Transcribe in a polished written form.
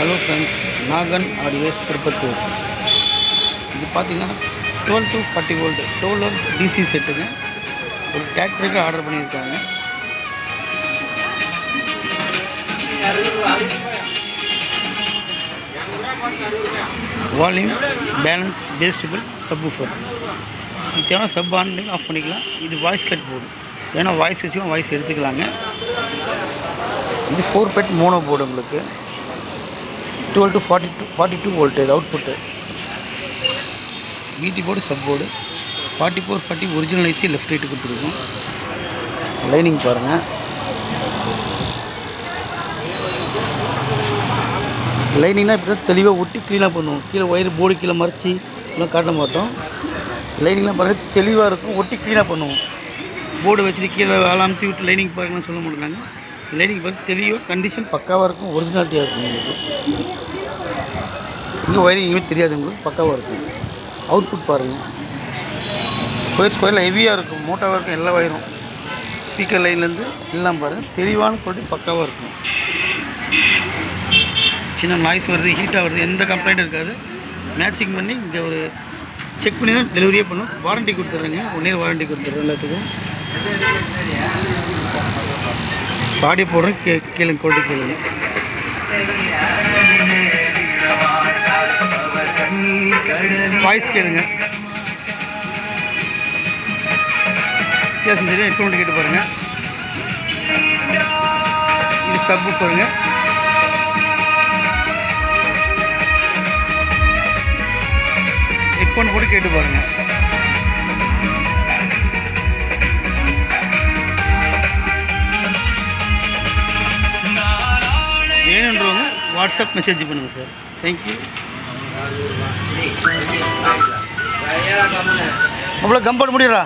Hello friends, Nagan audios Tirupattur. இது பார்த்தீங்கன்னா 12 to 40 volt 12 DC செட்டுங்க. ஒரு டிராக்டருக்கு ஆர்டர் பண்ணியிருக்காங்க. Volume balance bass treble subwoofer. இது தேவை சப் ஆன் பண்ணி ஆஃப் பண்ணிக்கலாம். இது வாய்ஸ் கட் போர்டு, ஏன்னா வாய்ஸ் வச்சுக்கலாம், வாய்ஸ் எடுத்துக்கலாங்க. இது 4 பெட் மோனோ போர்டு. உங்களுக்கு 12 to 42 வோல்டேஜ் அவுட்புட்டு. வீட்டி board sub board 4440 original IC left right கொடுத்துருக்கோம். லைனிங் பாருங்கள். லைனிங்னா இப்படி தான் தெளிவாக ஒட்டி க்ளீனாக பண்ணுவோம். கீழே ஒயர் போர்டு கீழே மறைச்சி இன்னும் காட்ட மாட்டோம். லைனிங்லாம் பாருங்கள், தெளிவாக இருக்கும். ஒட்டி க்ளீனாக பண்ணுவோம். போர்டு வச்சுட்டு கீழே அலாமத்தி விட்டு லைனிங் பாருங்கன்னு சொல்ல மாட்டாங்க. லைனிங் பார்த்து தெளிவாக கண்டிஷன் பக்காவாக இருக்கும், ஒரிஜினாலிட்டியாக இருக்கும். உங்களுக்கு இங்கே ஒயரிங் எங்கேயுமே தெரியாது, உங்களுக்கு பக்காவாக இருக்கும். அவுட்புட் பாருங்கள், ஸ்கொயரில் ஹெவியாக இருக்கும், மோட்டாவாக இருக்கும். எல்லா ஒயரும் ஸ்பீக்கர் லைன்லேருந்து எல்லாம் பாருங்கள், தெளிவான குவாலிட்டி பக்காவாக இருக்கும். சின்ன நாய்ஸ் வருது, ஹீட்டாக வருது, எந்த கம்ப்ளைண்ட்டும் இருக்காது. மேட்சிங் பண்ணி இங்கே ஒரு செக் பண்ணி தான் டெலிவரியே பண்ணும். வாரண்ட்டி கொடுத்துட்றேங்க, 1 இயர் வாரண்ட்டி கொடுத்துட்றேன் எல்லாத்துக்கும். பாடி போடுறேன், கேளுங்க, குவாலிட்டி கேளுங்க. வாய்ஸ் கேளுங்க, வித்தியாசம் தெரியும். ஹெட்ஃபோன் கேட்டு பாருங்கள். இது சப்பு பாருங்க. ஹெட்ஃபோன் போட்டு கேட்டு பாருங்கள். வேணுன்றவங்க வாட்ஸ்அப் மெசேஜ் பண்ணுங்கள் சார். தேங்க்யூ. அவ்வளோ கம்பெனி முடியறா.